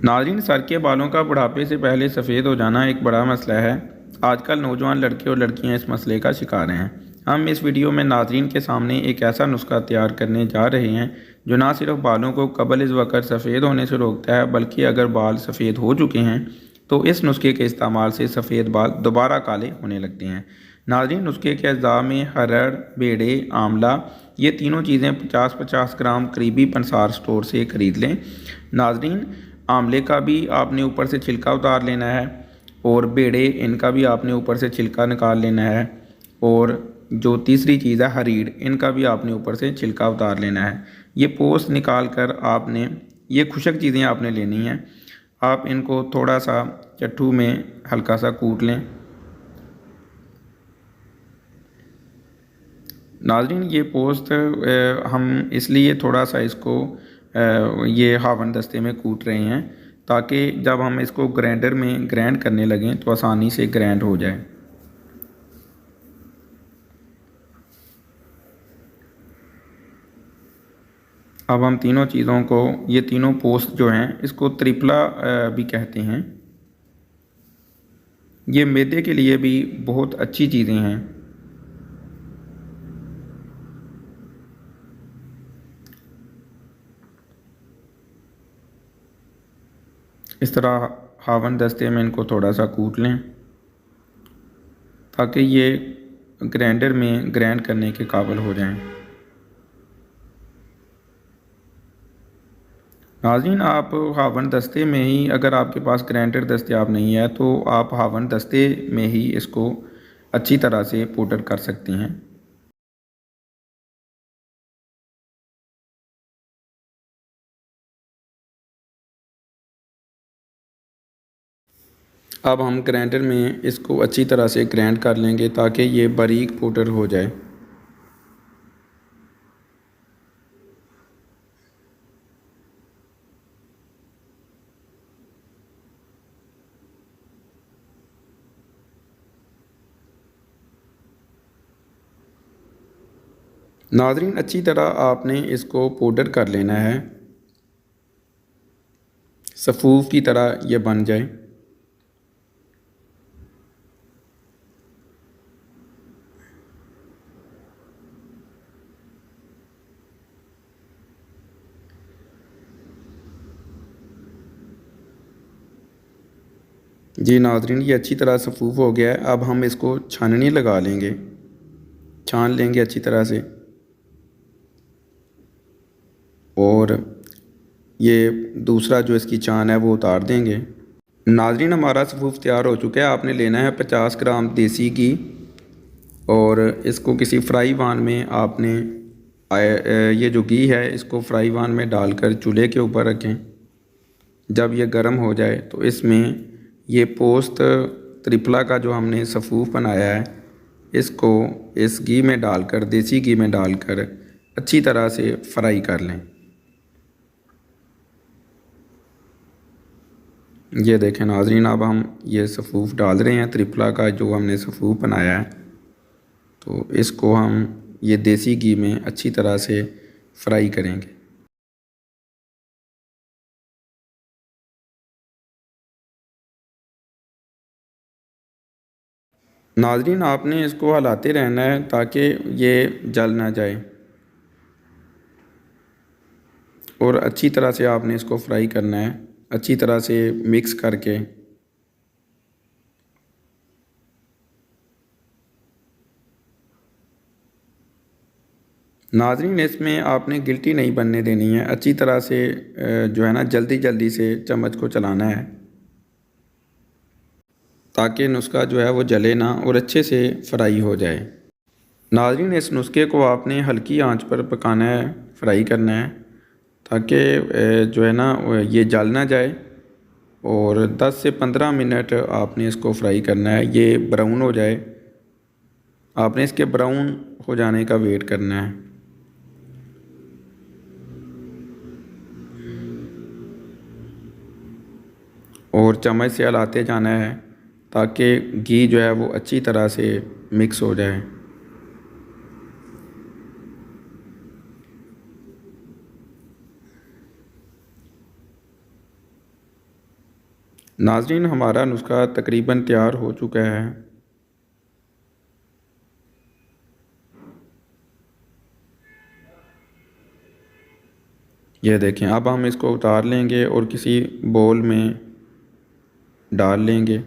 नाज़रीन, सर के बालों का बुढ़ापे से पहले सफ़ेद हो जाना एक बड़ा मसला है। आजकल नौजवान लड़के और लड़कियां इस मसले का शिकार हैं। हम इस वीडियो में नाज़रीन के सामने एक ऐसा नुस्खा तैयार करने जा रहे हैं जो ना सिर्फ बालों को कबल इस वक्त सफ़ेद होने से रोकता है, बल्कि अगर बाल सफ़ेद हो चुके हैं तो इस नुस्खे के इस्तेमाल से सफ़ेद बाल दोबारा काले होने लगते हैं। नाज़रीन, नुस्खे के अज़्ज़ा में हरड़, बेड़े, आंवला, ये तीनों चीज़ें 50-50 ग्राम करीबी पंसार स्टोर से ख़रीद लें। नाज़रीन, आंवले का भी आपने ऊपर से छिलका उतार लेना है, और बेड़े, इनका भी आपने ऊपर से छिलका निकाल लेना है, और जो तीसरी चीज़ है हरीड़, इनका भी आपने ऊपर से छिलका उतार लेना है। ये पोस्ट निकाल कर आपने, ये खुशक चीज़ें आपने लेनी हैं। आप इनको थोड़ा सा चट्टू में हल्का सा कूट लें। नाज़रीन, ये पोस्ट हम इसलिए थोड़ा सा इसको ये हावन दस्ते में कूट रहे हैं ताकि जब हम इसको ग्राइंडर में ग्राइंड करने लगें तो आसानी से ग्राइंड हो जाए। अब हम तीनों चीज़ों को, ये तीनों पोस्ट जो हैं, इसको त्रिफला भी कहते हैं। ये मैदे के लिए भी बहुत अच्छी चीज़ें हैं। इस तरह हावन दस्ते में इनको थोड़ा सा कूट लें ताकि ये ग्राइंडर में ग्राइंड करने के काबिल हो जाएं। नाज़रीन, आप हावन दस्ते में ही, अगर आपके पास ग्राइंडर दस्तयाब नहीं है तो आप हावन दस्ते में ही इसको अच्छी तरह से पाउडर कर सकते हैं। अब हम ग्राइंडर में इसको अच्छी तरह से ग्राइंड कर लेंगे ताकि ये बारीक पाउडर हो जाए। नाज़रीन, अच्छी तरह आपने इसको पाउडर कर लेना है, सफ़ूफ की तरह ये बन जाए। जी नाज़रीन, ये अच्छी तरह सफ़ूफ हो गया है। अब हम इसको छाननी लगा लेंगे, छान लेंगे अच्छी तरह से, और ये दूसरा जो इसकी छान है वो उतार देंगे। नाज़रीन, हमारा सफ़ूफ तैयार हो चुका है। आपने लेना है 50 ग्राम देसी घी, और इसको किसी फ्राई पैन में आपने ये जो घी है इसको फ्राई पैन में डालकर चूल्हे के ऊपर रखें। जब ये गर्म हो जाए तो इसमें ये पोस्त त्रिफला का जो हमने सफ़ूफ बनाया है इसको इस घी में डालकर, देसी घी में डालकर अच्छी तरह से फ्राई कर लें। ये देखें नाज़रीन, अब हम ये सफ़ूफ डाल रहे हैं त्रिफला का जो हमने सफ़ूफ बनाया है, तो इसको हम ये देसी घी में अच्छी तरह से फ्राई करेंगे। नाज़रीन, आपने इसको हिलाते रहना है ताकि ये जल ना जाए, और अच्छी तरह से आपने इसको फ्राई करना है, अच्छी तरह से मिक्स करके। नाज़रीन, इसमें आपने गिल्टी नहीं बनने देनी है, अच्छी तरह से जो है ना, जल्दी जल्दी से चम्मच को चलाना है ताकि नुस्खा जो है वो जले ना और अच्छे से फ्राई हो जाए। नाज़रीन, इस नुस्खे को आपने हल्की आंच पर पकाना है, फ्राई करना है ताकि जो है ना ये जल ना जाए, और 10 से 15 मिनट आपने इसको फ्राई करना है। ये ब्राउन हो जाए, आपने इसके ब्राउन हो जाने का वेट करना है। और चम्मच से हिलाते जाना है ताकि घी जो है वो अच्छी तरह से मिक्स हो जाए। नाज़रीन, हमारा नुस्खा तकरीबन तैयार हो चुका है। ये देखें, अब हम इसको उतार लेंगे और किसी बोल में डाल लेंगे।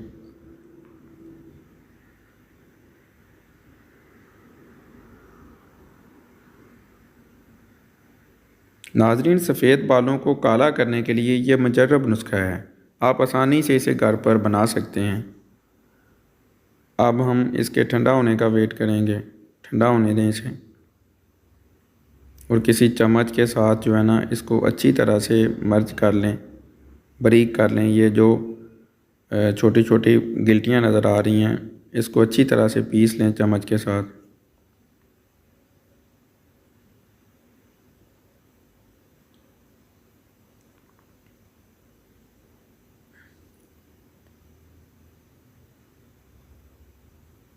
नाज़रीन, सफ़ेद बालों को काला करने के लिए ये मुजर्रब नुस्खा है। आप आसानी से इसे घर पर बना सकते हैं। अब हम इसके ठंडा होने का वेट करेंगे। ठंडा होने दें इसे, और किसी चम्मच के साथ जो है ना, इसको अच्छी तरह से मर्ज कर लें, बारीक कर लें। ये जो छोटी छोटी गिल्टियाँ नज़र आ रही हैं, इसको अच्छी तरह से पीस लें चम्मच के साथ।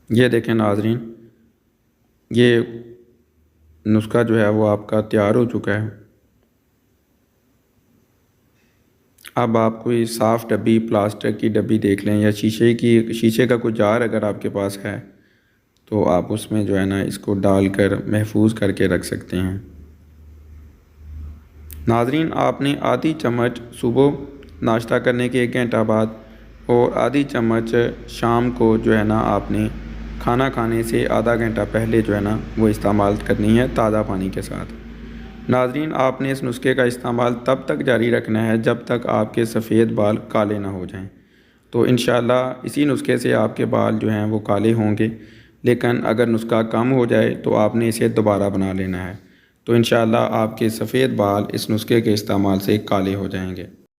ये देखें नाज़रीन, ये नुस्खा जो है वो आपका तैयार हो चुका है। अब आप कोई साफ़ डब्बी, प्लास्टिक की डब्बी देख लें, या शीशे का कोई जार अगर आपके पास है तो आप उसमें जो है ना, इसको डालकर महफूज करके रख सकते हैं। नाज़रीन, आपने आधी चम्मच सुबह नाश्ता करने के 1 घंटा बाद और आधी चम्मच शाम को जो है ना, आपने खाना खाने से आधा घंटा पहले जो है ना, वो इस्तेमाल करनी है ताज़ा पानी के साथ। नाज़रीन, आपने इस नुस्खे का इस्तेमाल तब तक जारी रखना है जब तक आपके सफ़ेद बाल काले ना हो जाएं। तो इंशाअल्लाह इसी नुस्खे से आपके बाल जो हैं वो काले होंगे। लेकिन अगर नुस्खा कम हो जाए तो आपने इसे दोबारा बना लेना है। तो इंशाअल्लाह आपके सफ़ेद बाल इस नुस्खे के इस्तेमाल से काले हो जाएंगे।